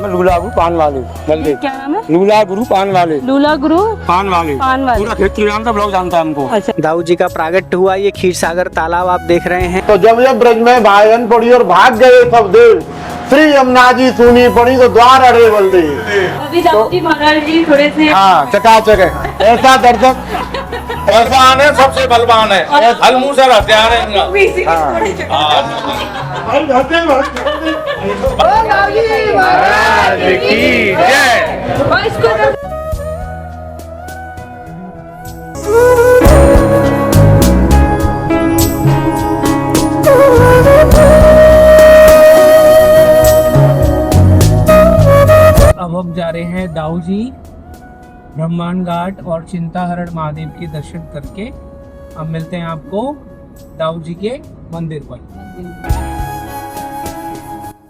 है लूला गुरु पान वाले बलदेव। क्या नाम है? लूला गुरु पान वाले। लूला गुरु पान वाले पूरा क्षेत्र जानता, ब्लॉक जानता है हमको। अच्छा, दाऊ जी का प्रागट्य हुआ ये क्षीर सागर तालाब आप देख रहे हैं। तो जब जब ब्रज में भागन पड़ी और भाग गए सब देव, श्री यमुना जी सुनी पड़ी तो द्वार अड़े बलदेव। अभी दाऊ जी महाराज जी थोड़े से हाँ चकाचक है, ऐसा दर्शक ऐसा आने सबसे बलवान है, अलमूसर हथियार है इनका। अब हम जा रहे हैं दाऊ जी ब्रह्मांड घाट और चिंताहरण महादेव के दर्शन करके अब मिलते हैं आपको दाऊ जी के मंदिर पर।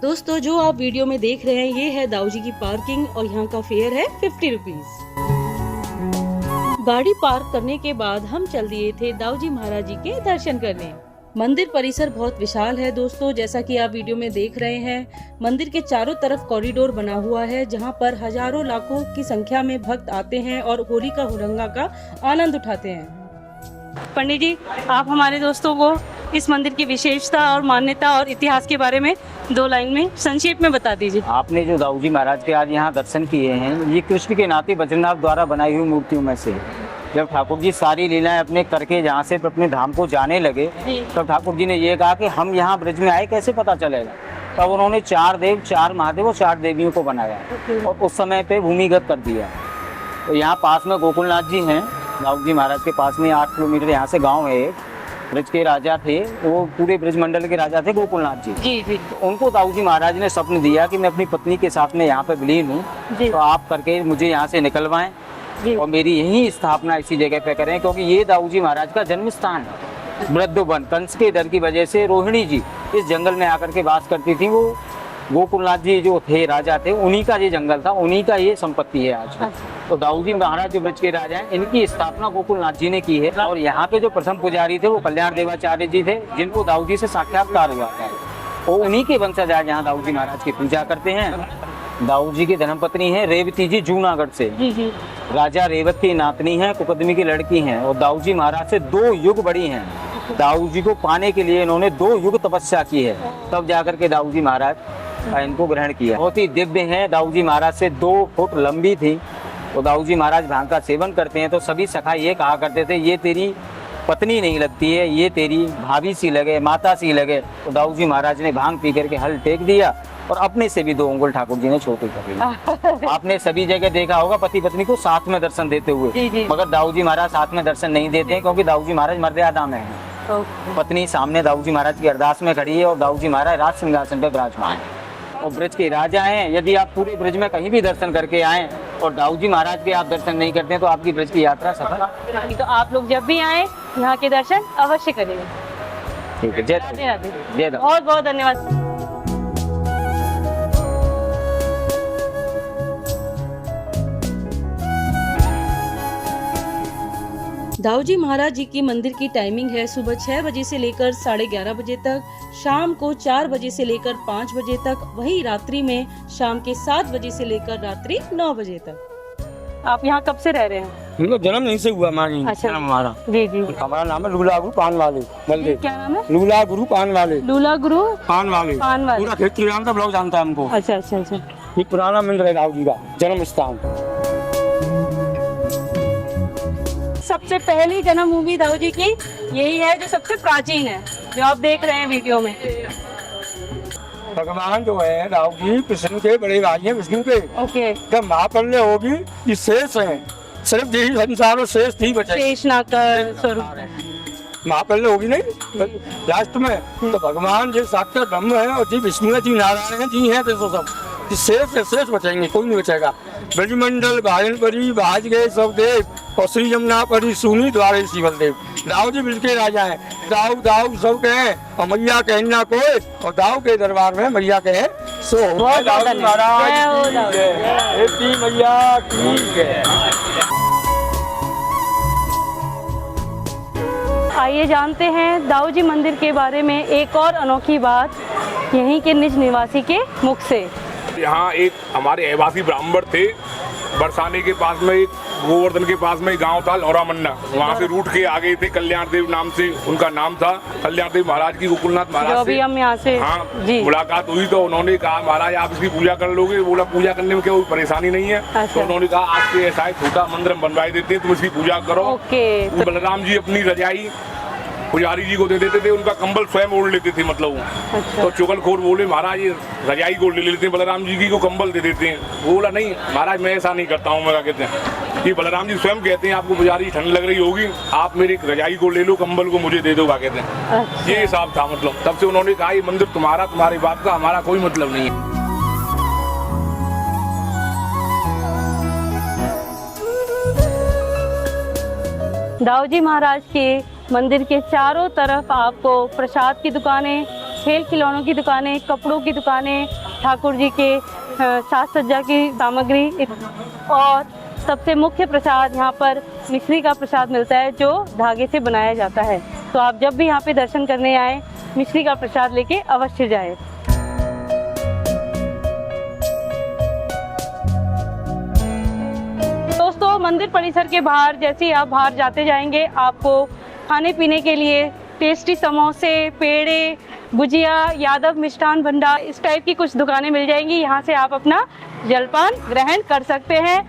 दोस्तों जो आप वीडियो में देख रहे हैं ये है दाऊ जी की पार्किंग और यहाँ का फेयर है 50 रुपीज। गाड़ी पार्क करने के बाद हम चल दिए थे दाऊ जी महाराज जी के दर्शन करने। मंदिर परिसर बहुत विशाल है दोस्तों, जैसा कि आप वीडियो में देख रहे हैं। मंदिर के चारों तरफ कॉरिडोर बना हुआ है जहां पर हजारों लाखों की संख्या में भक्त आते हैं और होली का हुरंगा का आनंद उठाते हैं। पंडित जी, आप हमारे दोस्तों को इस मंदिर की विशेषता और मान्यता और इतिहास के बारे में 2 लाइन में संक्षेप में बता दीजिए। आपने जो दाऊ जी महाराज के आज यहाँ दर्शन किए हैं, ये कृष्ण के नाती बद्रीनाथ द्वारा बनाई हुई मूर्तियों में से। जब ठाकुर जी सारी लीलाएं अपने करके जहाँ से अपने धाम को जाने लगे, तब ठाकुर जी ने ये कहा कि हम यहाँ ब्रज में आए कैसे पता चलेगा। तब उन्होंने 4 देव, 4 महादेव और 4 देवियों को बनाया और उस समय पे भूमिगत कर दिया। तो यहाँ पास में गोकुलनाथ जी हैं, दाऊ जी महाराज के पास में 8 किलोमीटर यहाँ से गाँव है। एक ब्रज के राजा थे, वो पूरे ब्रज मंडल के राजा थे गोकुलनाथ जी। तो उनको दाऊ जी महाराज ने स्वप्न दिया कि मैं अपनी पत्नी के साथ में यहाँ पे विलीन हूँ, तो आप करके मुझे यहाँ से निकलवाएं और मेरी यही स्थापना इसी जगह पे करें, क्योंकि ये दाऊ जी महाराज का जन्म स्थान है। वृद्धवन कंस के डर की वजह से रोहिणी जी इस जंगल में आकर के वास करती थी। वो गोकुलनाथ जी जो थे राजा थे, उन्हीं का ये जंगल था, उन्हीं का ये संपत्ति है आज। तो दाऊ जी महाराज जो ब्रज के राजा हैं, इनकी स्थापना गोकुलनाथ जी ने की है। और यहाँ पे जो प्रथम पुजारी थे वो कल्याण देवाचार्य जी थे, जिनको दाऊ जी से साक्षात्कार हुआ था। वो उन्हीं के वंशज आज यहाँ दाऊ जी महाराज की पूजा करते हैं। दाऊ जी की धर्मपत्नी है रेवती जी जूनागढ़ से। राजा रेवत की नातनी है, कुकदमी की लड़की हैं और दाऊ जी महाराज से 2 युग बड़ी हैं। दाऊ जी को पाने के लिए इन्होंने 2 युग तपस्या की है, तब जाकर के दाऊ जी महाराज इनको ग्रहण किया। बहुत ही दिव्य हैं। दाऊ जी महाराज से 2 फुट लंबी थी। तो दाऊ जी महाराज भांग का सेवन करते हैं, तो सभी सखा ये कहा करते थे, ये तेरी पत्नी नहीं लगती है, ये तेरी भाभी सी लगे, माता सी लगे। तो दाऊ जी महाराज ने भांग पी करके हल टेक दिया और अपने से भी 2 उंगल ठाकुर जी ने छोटे कर दिए। आपने सभी जगह देखा होगा पति पत्नी को साथ में दर्शन देते हुए, मगर दाऊ जी महाराज साथ में दर्शन नहीं देते हैं, क्योंकि दाऊ जी महाराज मर्यादा में हैं। पत्नी सामने दाऊ जी महाराज की अरदास में खड़ी है और दाऊ जी महाराज राज सिंहासन पे विराजमान है और ब्रज के राजा हैं। यदि आप पूरे ब्रज में कहीं भी दर्शन करके आए और दाऊ जी महाराज के आप दर्शन नहीं करते हैं, तो आपकी ब्रज की यात्रा सफल। तो आप लोग जब भी आए यहाँ के दर्शन अवश्य करेंगे। ठीक है, जय राधे। जय। बहुत बहुत धन्यवाद। दाऊ जी महाराज जी की मंदिर की टाइमिंग है सुबह 6 बजे से लेकर 11:30 बजे तक, शाम को 4 बजे से लेकर 5 बजे तक, वहीं रात्रि में शाम के 7 बजे से लेकर रात्रि 9 बजे तक। आप यहाँ कब से रह रहे हैं? हम लोग जन्म नहीं से हुआ हमारी। अच्छा। जन्म हमारा। जी। हमारा नाम है लूला गुरु पान वाले बलदेव। क्या नाम है? लूला गुरु पान वाले। लूला गुरु पान वाले पूरा क्षेत्र जानता, ब्लॉक जानता है हमको। अच्छा। ये पुराना मंदिर है दाऊ जी का जन्म स्थान। सबसे पहली जन्मभूमि दाऊ जी की यही है, जो सबसे प्राचीन है, जो आप देख रहे हैं वीडियो में। भगवान जो है दाऊ जी कृष्ण के बड़े भाई हैं, विष्णु के। ओके। जब महाप्रलय होगी ये शेष है, सिर्फ यही संसार में शेष ही बचे। शेष नाकर स्वरूप महाप्रलय होगी नहीं लास्ट में, तो भगवान जी साक्षात ब्रह्म है और जी विष्णु है, जी नारायण है, जी है, तो सब शेष बचेंगे, कोई नहीं बचेगा। ब्रजमंडल भाजन परी भाज गए सब देव और श्री यमुना परी सुनी द्वारे शिव बलदेव। दाऊ जी ब्रज के राजा हैं, दाऊ दाऊ सब कहे और मैया कहना कोई, और दाऊ के दरबार में मैया कहे सो। दाऊ महाराज की मैया की जय। आइए जानते हैं दाऊ जी मंदिर के बारे में एक और अनोखी बात यहीं के निज निवासी के मुख से। यहाँ एक हमारे आदिवासी ब्राह्मण थे, बरसाने के पास में एक गोवर्धन के पास में गांव था लौरा मन्ना, वहाँ से रूट के आगे थे। कल्याण देव नाम से उनका नाम था। कल्याण देव महाराज की गोकुलनाथ महाराज से हम यहाँ से हाँ मुलाकात हुई तो उन्होंने कहा महाराज आप इसकी पूजा कर लोगे? बोला पूजा करने में कोई परेशानी नहीं है। तो उन्होंने कहा आपके ऐसा है छोटा मंदिर हम बनवाई देते हैं, तुम इसकी पूजा करो। ओके। बलराम जी अपनी रजाई पुजारी जी को दे देते थे, उनका कंबल स्वयं ओढ़ लेते थे मतलब वो। तो चुगलखोर बोले महाराज ये रजाई को ले लेते हैं, बलराम जी की को कंबल दे देते हैं। वो बोला नहीं महाराज मैं ऐसा नहीं करता हूँ। मैं क्या कहते हैं कि बलराम जी स्वयं कहते हैं आपको पुजारी ठंड लग रही होगी, आप मेरी रजाई को ले लो, कंबल को मुझे दे दो। क्या कहते हैं ये हिसाब था मतलब। तब से उन्होंने कहा ये मंदिर तुम्हारा, तुम्हारी बात का हमारा कोई मतलब नहीं है। दाऊजी महाराज के मंदिर के चारों तरफ आपको प्रसाद की दुकानें, खेल खिलौनों की दुकानें, कपड़ों की दुकानें, ठाकुर जी के साज सज्जा की सामग्री और सबसे मुख्य प्रसाद यहाँ पर मिश्री का प्रसाद मिलता है जो धागे से बनाया जाता है। तो आप जब भी यहाँ पे दर्शन करने आए मिश्री का प्रसाद लेके अवश्य जाए। दोस्तों मंदिर परिसर के बाहर जैसे ही आप बाहर जाते जाएंगे आपको खाने पीने के लिए टेस्टी समोसे, पेड़े, गुजिया, यादव मिष्ठान भंडार इस टाइप की कुछ दुकानें मिल जाएंगी। यहाँ से आप अपना जलपान ग्रहण कर सकते हैं।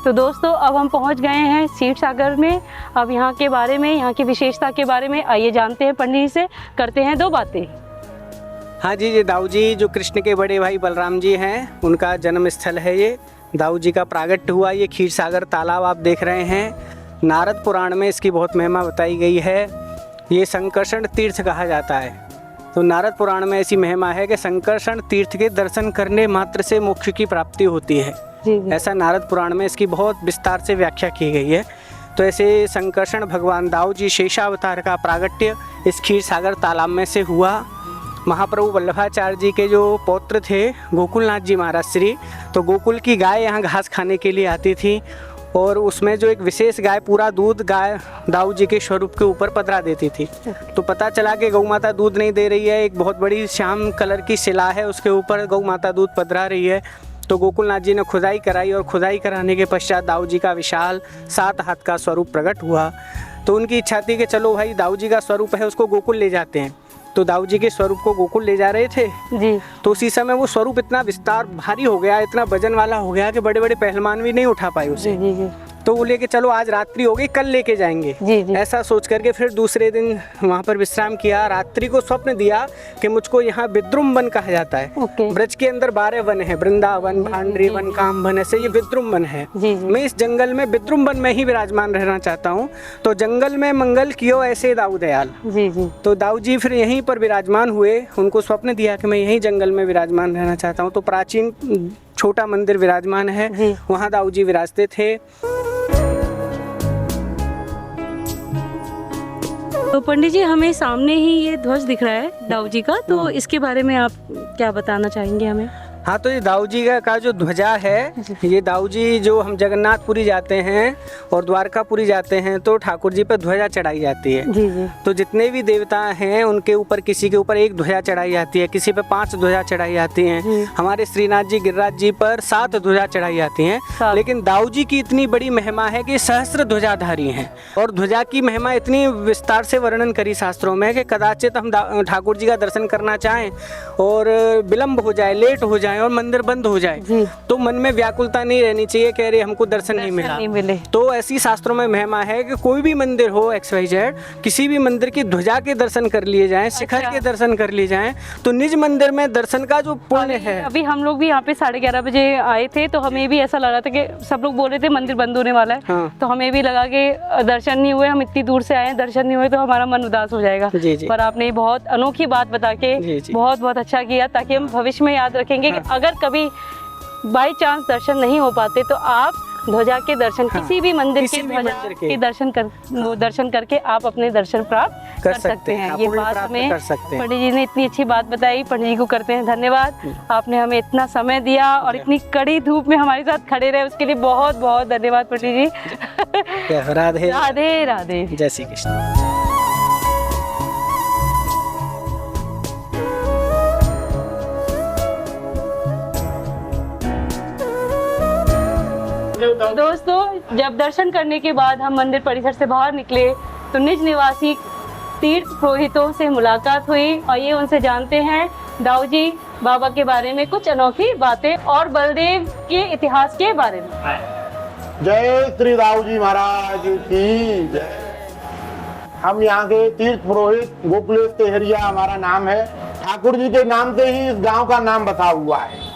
तो दोस्तों अब हम पहुंच गए हैं क्षीर सागर में। अब यहाँ के बारे में, यहाँ की विशेषता के बारे में आइए जानते हैं पंडित जी से, करते हैं दो बातें। हाँ जी, ये दाऊजी जो कृष्ण के बड़े भाई बलराम जी हैं उनका जन्म स्थल है। ये दाऊजी का प्रागट्य हुआ ये क्षीर सागर तालाब आप देख रहे हैं। नारद पुराण में इसकी बहुत महिमा बताई गई है। ये संकर्षण तीर्थ कहा जाता है। तो नारद पुराण में ऐसी महिमा है कि संकर्षण तीर्थ के दर्शन करने मात्र से मोक्ष की प्राप्ति होती है। ऐसा नारद पुराण में इसकी बहुत विस्तार से व्याख्या की गई है। तो ऐसे संकर्षण भगवान दाऊजी शेषावतार का प्रागट्य इस क्षीर सागर तालाब में से हुआ। महाप्रभु वल्लभाचार्य जी के जो पौत्र थे गोकुलनाथ जी महाराज श्री, तो गोकुल की गाय यहाँ घास खाने के लिए आती थी और उसमें जो एक विशेष गाय पूरा दूध गाय दाऊ जी के स्वरूप के ऊपर पधरा देती थी। तो पता चला कि गौ माता दूध नहीं दे रही है, एक बहुत बड़ी श्याम कलर की शिला है उसके ऊपर गौ माता दूध पधरा रही है। तो गोकुलनाथ जी ने खुदाई कराई और खुदाई कराने के पश्चात दाऊ जी का विशाल 7 हाथ का स्वरूप प्रकट हुआ। तो उनकी इच्छा थी कि चलो भाई दाऊ जी का स्वरूप है उसको गोकुल ले जाते हैं। तो दाऊ जी के स्वरूप को गोकुल ले जा रहे थे जी। तो उसी समय वो स्वरूप इतना विस्तार भारी हो गया, इतना वजन वाला हो गया कि बड़े बड़े पहलवान भी नहीं उठा पाए उसे। जी। तो वो लेके चलो आज रात्रि हो गई कल लेके जाएंगे। जी। ऐसा सोच करके फिर दूसरे दिन वहाँ पर विश्राम किया। रात्रि को स्वप्न दिया कि मुझको यहाँ विद्रुम वन कहा जाता है। ब्रज के अंदर 12 वन है, वृंदावन, भांडरी वन, काम वन, ऐसे ये विद्रुम वन है। मैं इस जंगल में विद्रुम वन में ही विराजमान रहना चाहता हूँ। तो जंगल में मंगल कियो ऐसे दाऊ दयाल। तो दाऊ जी फिर यहीं पर विराजमान हुए। उनको स्वप्न दिया कि मैं यहीं जंगल में विराजमान रहना चाहता हूँ। तो प्राचीन छोटा मंदिर विराजमान है, वहाँ दाऊ जी विराजते थे। तो पंडित जी हमें सामने ही ये ध्वज दिख रहा है दाऊ जी का, तो इसके बारे में आप क्या बताना चाहेंगे हमें? हाँ, तो ये दाऊ जी का जो ध्वजा है, ये दाऊ जी जो हम जगन्नाथपुरी जाते हैं और द्वारकापुरी जाते हैं तो ठाकुर जी पर ध्वजा चढ़ाई जाती है। जी। तो जितने भी देवता हैं उनके ऊपर किसी के ऊपर 1 ध्वजा चढ़ाई जाती है, किसी पे 5 ध्वजा चढ़ाई जाती हैं। हमारे श्रीनाथ जी गिरिराज जी पर 7 ध्वजा चढ़ाई जाती हैं। लेकिन दाऊ जी की इतनी बड़ी महिमा है कि सहस्त्र ध्वजाधारी हैं। और ध्वजा की महिमा इतनी विस्तार से वर्णन करी शास्त्रों में कि कदाचित हम ठाकुर जी का दर्शन करना चाहें और विलम्ब हो जाए, लेट हो जाए और मंदिर बंद हो जाए तो मन में व्याकुलता नहीं रहनी चाहिए कि अरे हमको दर्शन नहीं मिला। तो ऐसी शास्त्रों में महिमा है कि कोई भी मंदिर हो XYZ, किसी भी मंदिर की ध्वजा के दर्शन कर लिए जाएं, शिखर के दर्शन कर लिए जाएं, तो निज मंदिर में दर्शन का जो पुण्य है। अभी हम लोग भी यहाँ पे 11:30 बजे आए थे तो हमें भी ऐसा लगा था कि सब लोग बोल रहे थे मंदिर बंद होने वाला है। हाँ। तो हमें भी लगा कि दर्शन नहीं हुए, हम इतनी दूर से आए, दर्शन नहीं हुए तो हमारा मन उदास हो जाएगा। पर आपने बहुत अनोखी बात बता के बहुत बहुत अच्छा किया, ताकि हम भविष्य में याद रखेंगे कि अगर कभी बाई चांस दर्शन नहीं हो पाते तो आप ध्वजा के दर्शन, किसी भी मंदिर के ध्वजा के दर्शन करके आप अपने दर्शन प्राप्त कर सकते हैं। ये पुण्य बात प्राप्त हमें कर सकते हैं। पंडित जी ने इतनी अच्छी बात बताई, पंडित जी को करते हैं धन्यवाद। आपने हमें इतना समय दिया और इतनी कड़ी धूप में हमारे साथ खड़े रहे, उसके लिए बहुत बहुत धन्यवाद पंडित जी। राधे राधे राधे। जय श्री कृष्ण। दोस्तों, जब दर्शन करने के बाद हम मंदिर परिसर से बाहर निकले तो निज निवासी तीर्थ पुरोहितों से मुलाकात हुई और ये उनसे जानते हैं दाऊ जी बाबा के बारे में कुछ अनोखी बातें और बलदेव के इतिहास के बारे में। जय श्री दाऊ जी महाराज की जय। हम यहाँ के तीर्थ पुरोहित गोकुलेश तेहरिया हमारा नाम है। ठाकुर जी के नाम से ही इस गांव का नाम बसा हुआ है।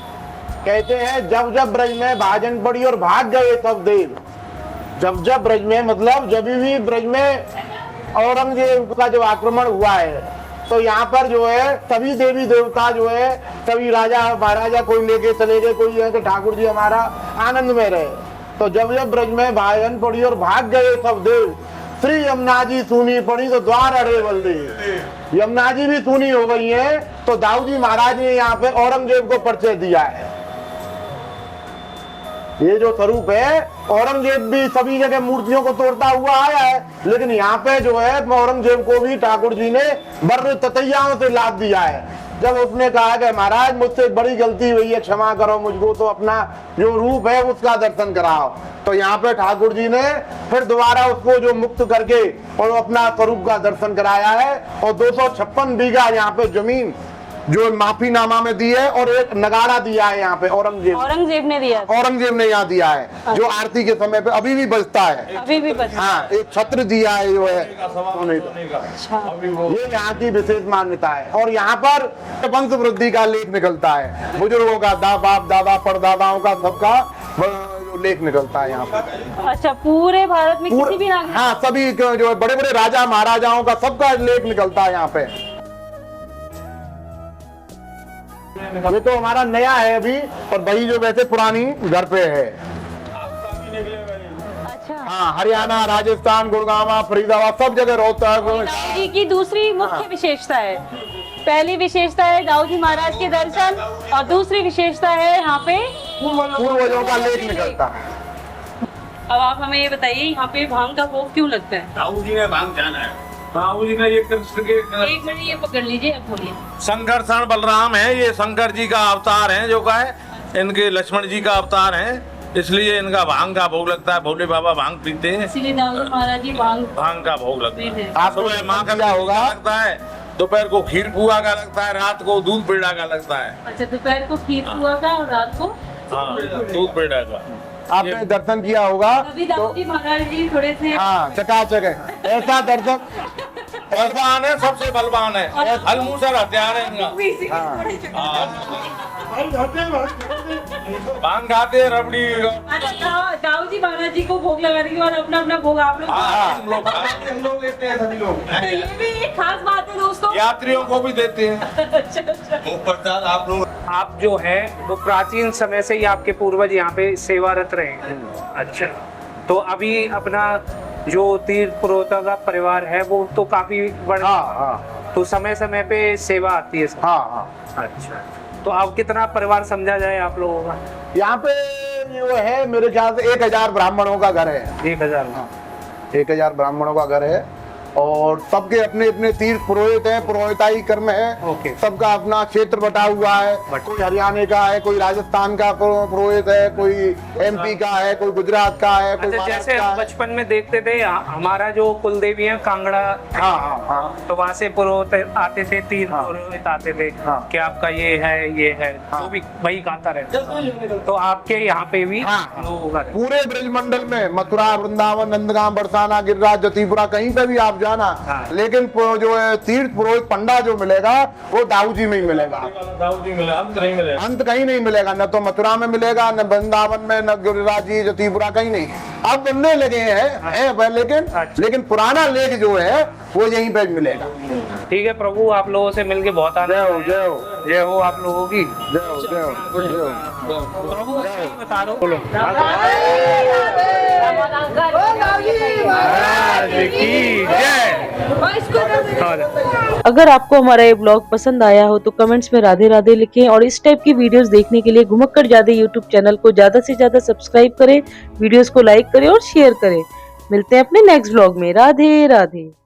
कहते हैं जब जब ब्रज में भाजन पड़ी और भाग गए सब देव। जब जब ब्रज में मतलब जब भी ब्रज में औरंगजेब का जब आक्रमण हुआ है तो यहाँ पर जो है सभी देवी देवता जो है सभी राजा महाराजा कोई लेके चले गए, कोई है कि ठाकुर जी हमारा आनंद में रहे। तो जब जब ब्रज में भाजन पड़ी और भाग गए सब देव, श्री यमुना जी सूनी पड़ी तो द्वार अड़े बलदेव। यमुना जी भी सूनी हो गई है तो दाऊ जी महाराज ने यहाँ पे औरंगजेब को परिचय दिया है। ये जो स्वरूप है, औरंगजेब भी सभी जगह मूर्तियों को तोड़ता हुआ आया है, लेकिन यहाँ पे जो है औरंगजेब को भी ठाकुर जी ने बर्र ततैयाओं से लाद दिया है। जब उसने कहा कि महाराज मुझसे बड़ी गलती हुई है, क्षमा करो मुझको, तो अपना जो रूप है उसका दर्शन कराओ। तो यहाँ पे ठाकुर जी ने फिर दोबारा उसको जो मुक्त करके और अपना स्वरूप का दर्शन कराया है। और 256 बीघा यहाँ पे जमीन जो माफीनामा में दी है और एक नगाड़ा दिया है यहाँ पे औरंगजेब ने दिया, औरंगजेब ने यहाँ दिया है जो आरती के समय पे अभी भी बजता है। अभी भी बजता है। हाँ, एक छत्र दिया है जो है सोने का। अच्छा। ये यहाँ की विशेष मान्यता है। और यहाँ पर वंश वृद्धि का लेख निकलता है, बुजुर्गों का बाप दादा परदादाओं का सबका लेख निकलता है यहाँ पर। अच्छा, पूरे भारत में किसी भी नागरिक? हाँ, सभी जो बड़े बड़े राजा महाराजाओं का सबका लेख निकलता है यहाँ पे। ये तो हमारा नया है अभी, और वही जो वैसे पुरानी घर पे है। अच्छा। हाँ, हरियाणा, राजस्थान, गुड़गांव, फरीदाबाद सब जगह रोहतक। दाऊ जी की दूसरी मुख्य विशेषता है, पहली विशेषता है दाऊ जी महाराज के दर्शन और दूसरी विशेषता है यहाँ पे पूर्वजों का लेख निकलता है। अब आप हमें ये बताइए यहाँ पे भांग का भोग क्यों लगता है? दाऊ जी ने भांग जाना है। बाबू जी ने ये कृष्ण के एक मिनट ये पकड़ लीजिए, अब बोलिए। संकर्षण बलराम है, ये शंकर जी का अवतार है जो का है, इनके लक्ष्मण जी का अवतार है, इसलिए इनका भांग का भोग लगता है। भोले बाबा भांग पीते हैं, इसीलिए दाऊ जी महाराज जी भांग का भोग लगता है। आपको सुबह माँ का होगा लगता है, दोपहर को खीर पुआ का लगता है, रात को दूध पेड़ा का लगता है। अच्छा, दोपहर को खीर पुआ का और रात को हाँ, दूध पेड़ा का। आपने दर्शन किया होगा अभी दाऊ जी महाराज जी थोड़े से हाँ, चकाचक है। ऐसा दर्शन ऐसा आने सबसे बलवान है, अलमूसर हथियार है इनका। भांग खाते हैं, रबड़ी। अच्छा, दाऊ जी महाराज जी को भोग लगाने के बाद अपना अपना भोग आप लोग हम लोग देते हैं सभी लोग। तो ये भी एक खास बात है दोस्तों। यात्रियों को भी देते हैं। अच्छा, अच्छा। प्रसाद आप लोग। आप जो है वो प्राचीन समय से ही आपके पूर्वज यहाँ पे सेवारत रहे हैं। अच्छा, तो अभी अपना जो तीर्थ पुरोहितों का परिवार है वो तो काफी बड़ा, हाँ, तो समय समय पे सेवा आती है। हाँ, हाँ। अच्छा, तो अब कितना परिवार समझा जाए आप लोगों का? यहाँ पे जो है मेरे ख्याल से 1000 ब्राह्मणों का घर है। 1000। 1000 ब्राह्मणों का घर है और सबके अपने अपने तीर्थ पुरोहित हैं, पुरोहिताई कर्म है। ओके। सबका अपना क्षेत्र बटा हुआ है। कोई हरियाणा का है, कोई राजस्थान का पुरोहित है, कोई एमपी का है, कोई गुजरात का है, कोई अच्छा, जैसे महाराष्ट्र का है। बचपन में देखते थे हमारा जो कुलदेवी है कांगड़ा, हाँ, हाँ, हाँ। तो वहाँ से पुरोहित आते थे, तीर्थ हाँ। पुरोहित आते थे हाँ। कि आपका ये है हाँ। जो भी वही गाता रहता। तो आपके यहाँ पे भी हाँ। लोगों का पूरे ब्रजमंडल में मथुरा, वृंदावन, नंदगांव, बरसाना, गिरिराज, जतीपुरा, कहीं पे भी आप जाना, हाँ। लेकिन जो है तीर्थ पुरोहित पंडा जो मिलेगा वो दाऊ जी में ही मिलेगा। दाऊ जी मिले, अंत नहीं मिले। अंत कहीं नहीं मिलेगा, न तो मथुरा में मिलेगा, न वृंदावन में, न गिरिराज जी, जतीपुरा, कहीं नहीं। अब बनने लगे हैं लेकिन पुराना लेख जो है वो यहीं पे मिलेगा। ठीक है प्रभु, आप लोगों से मिलके बहुत आनंद। जय हो, जय हो, जय हो आप लोगों की। जय हो, जय हो, जय हो। प्रभु बता दो। राधे राधे। अगर आपको हमारा ये ब्लॉग पसंद आया हो तो कमेंट्स में राधे राधे लिखें और इस टाइप की वीडियोस देखने के लिए घुमक्कड़ जादे यूट्यूब चैनल को ज्यादा से ज्यादा सब्सक्राइब करें, वीडियोस को लाइक करें और शेयर करें। मिलते हैं अपने नेक्स्ट ब्लॉग में। राधे राधे।